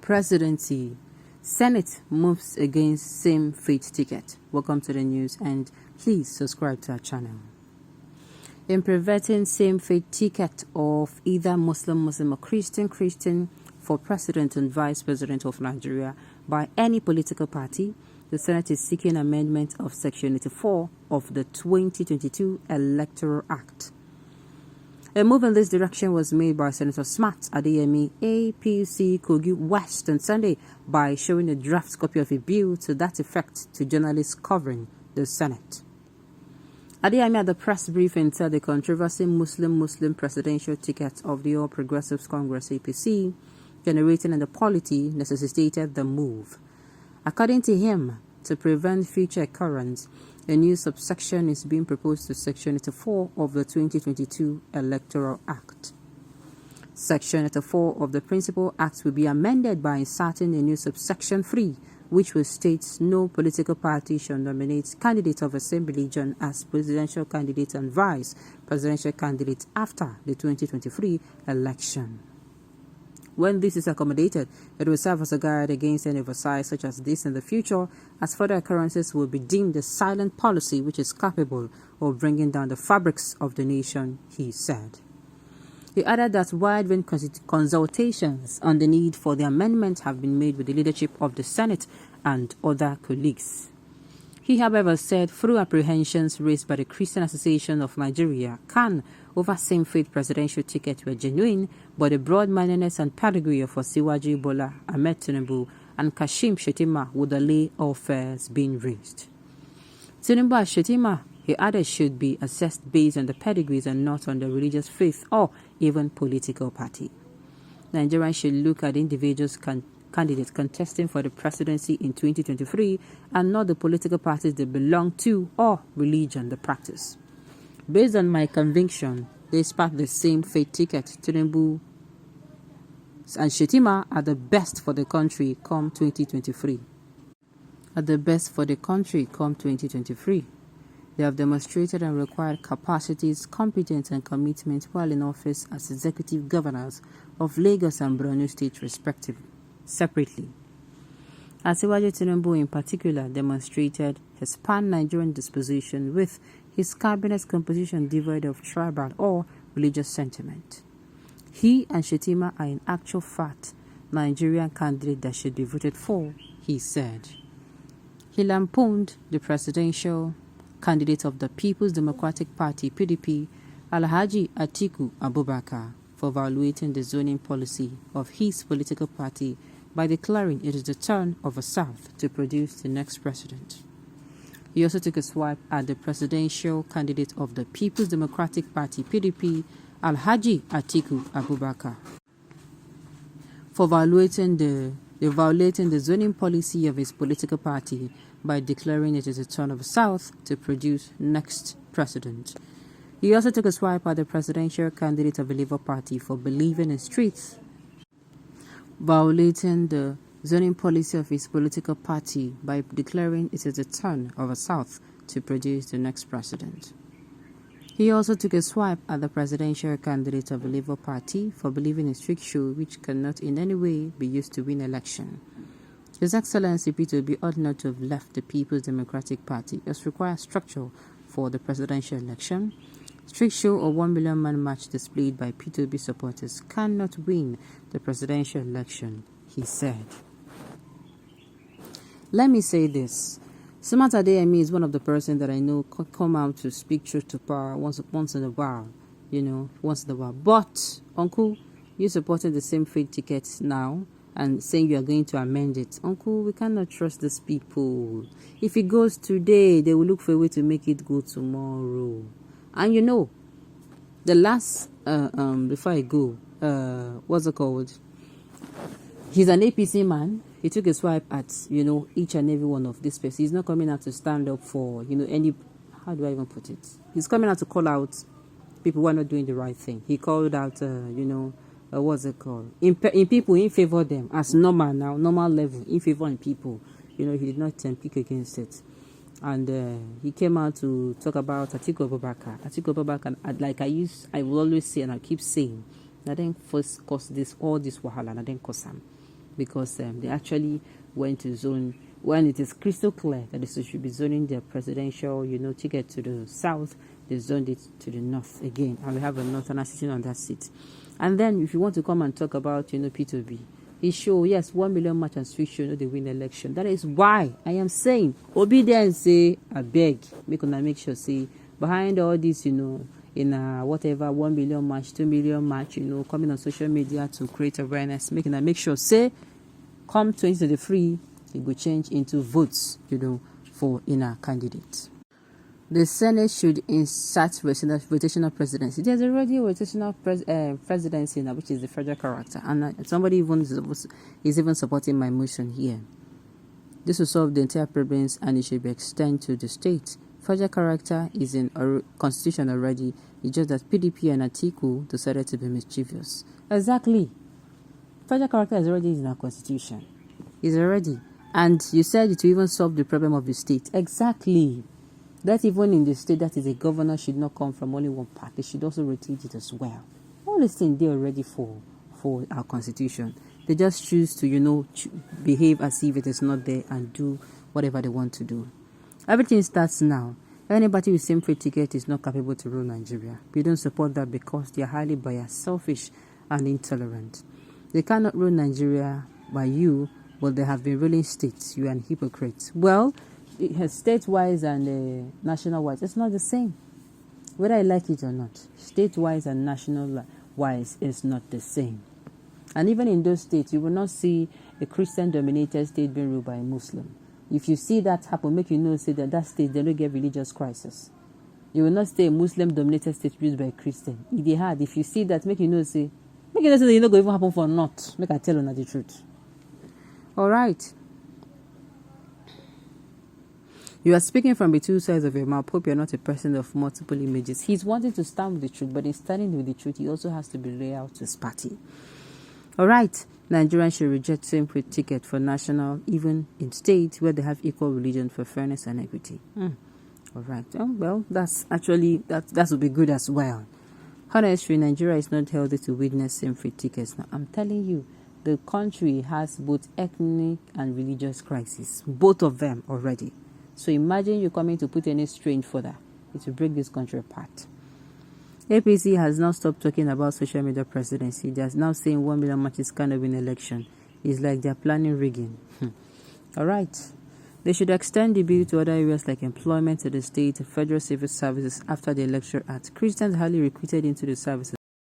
presidency. Senate moves against same-faith ticket. Welcome to the news and please subscribe to our channel. In preventing same-faith ticket of either Muslim or Christian for president and vice president of Nigeria by any political party, the Senate is seeking amendment of Section 84 of the 2022 Electoral Act. A move in this direction was made by Senator Smart Adeyemi, APC, Kogi West on Sunday by showing a draft copy of a bill to that effect to journalists covering the Senate. Adeyemi at the press briefing said the controversy Muslim presidential ticket of the All Progressives Congress APC generating in the polity necessitated the move. According to him, to prevent future occurrence, a new subsection is being proposed to Section 84 of the 2022 Electoral Act. Section 84 of the Principal Act will be amended by inserting a new subsection 3, which will state no political party shall nominate candidates of the same religion as presidential candidates and vice presidential candidates after the 2023 election. When this is accommodated, it will serve as a guide against any oversight such as this in the future, as further occurrences will be deemed a silent policy which is capable of bringing down the fabrics of the nation, he said. He added that wide-ranging consultations on the need for the amendment have been made with the leadership of the Senate and other colleagues. He, however, said through apprehensions raised by the Christian Association of Nigeria, CAN, over same-faith presidential ticket were genuine, but the broad-mindedness and pedigree of Asiwaju Bola Ahmed Tinubu and Kashim Shettima would delay affairs being raised. Tinubu and Shettima, he added, should be assessed based on the pedigrees and not on the religious faith or even political party. Nigerians should look at individuals candidates contesting for the presidency in 2023 and not the political parties they belong to or religion they practice. Based on my conviction, they spark the same faith ticket. Tinubu and Shettima are the best for the country come 2023. They have demonstrated and required capacities, competence and commitment while in office as executive governors of Lagos and Borno State respectively. Separately, Asiwaju Tinubu in particular demonstrated his pan-Nigerian disposition with his cabinet's composition devoid of tribal or religious sentiment. He and Shettima are in actual fact Nigerian candidates that should be voted for, he said. He lampooned the presidential candidate of the People's Democratic Party (PDP), Alhaji Atiku Abubakar, for evaluating the zoning policy of his political party by declaring it is the turn of the South to produce the next president. He also took a swipe at the presidential candidate of the People's Democratic Party (PDP), Alhaji Atiku Abubakar, for violating the zoning policy of his political party by declaring it is the turn of the South to produce next president. He also took a swipe at the presidential candidate of the Labour Party for believing in streets, violating the zoning policy of his political party by declaring it is the turn of the South to produce the next president. He also took a swipe at the presidential candidate of the Labour Party for believing in street show which cannot in any way be used to win election. His Excellency P2B ought not to have left the People's Democratic Party as required structure for the presidential election. Street show or 1 million man march displayed by P2B supporters cannot win the presidential election, he said. Let me say this. Smart Adeyemi is one of the persons that I know come out to speak truth to power once in a while, But, Uncle, you supported the same faith tickets now and saying you are going to amend it. Uncle, we cannot trust these people. If it goes today, they will look for a way to make it go tomorrow. And the last, before I go, what's it called? He's an APC man. He took a swipe at, each and every one of these persons. He's not coming out to stand up for, any, how do I even put it? He's coming out to call out people who are not doing the right thing. He called out, what's it called? In people, in favor of them, as normal level, in favor of people. He did not speak against it. And he came out to talk about Atiku Abubakar. Atiku Abubakar, like I will always say and I keep saying, I didn't first cause all this wahala, I didn't cause him. because they actually went to zone when it is crystal clear that they should be zoning their presidential, ticket to the south. They zoned it to the north again, and we have a northerner sitting on that seat. And then, if you want to come and talk about, P2B, it show yes 1 million march and switch show they win election. That is why I am saying obedience. Say I beg, make sure say behind all this, in whatever 1 million march, 2 million march, coming on social media to create awareness, make sure say come 2023 it will change into votes, for inner candidates. The Senate should insert rotational presidency. There's already a rotational presidency now, which is the federal character, and somebody is even supporting my motion here. This will solve the entire problems, and it should be extended to the state. Federal character is in our constitution already. It's just that PDP and Atiku decided to be mischievous. Exactly. Federal character is already in our constitution. It's already. And you said it will even solve the problem of the state. Exactly. That even in the state that is a governor should not come from only one party. They should also rotate it as well. All these things they're already for our constitution. They just choose to, behave as if it is not there and do whatever they want to do. Everything starts now. Anybody with same free ticket is not capable to rule Nigeria. We don't support that because they are highly biased, selfish, and intolerant. They cannot rule Nigeria by you, but they have been ruling states. You are a hypocrite. Well, state-wise and national-wise, it's not the same. Whether I like it or not, state-wise and national-wise is not the same. And even in those states, you will not see a Christian-dominated state being ruled by a Muslim. If you see that happen, make you know say that state they don't get religious crisis. You will not see a Muslim-dominated state ruled by a Christian. If they had, if you see that, make you know say that you not going to even happen for not. Make I tell you the truth. All right. You are speaking from the two sides of your mouth. Hope you're not a person of multiple images. He's wanting to stand with the truth, but in standing with the truth, he also has to be loyal to his party. All right. Nigerians should reject same-free ticket for national, even in states where they have equal religion for fairness and equity. All right. Well, that's actually, that would be good as well. Honestly, Nigeria is not healthy to witness same-free tickets. Now, I'm telling you, the country has both ethnic and religious crisis, both of them already. So imagine you coming to put any strain further. It will break this country apart. APC has now stopped talking about social media presidency. They are now saying 1 million matches cannot win election. It's like they are planning rigging. All right. They should extend the bill to other areas like employment to the state, federal civil services after the Electoral Act. Christians highly recruited into the services.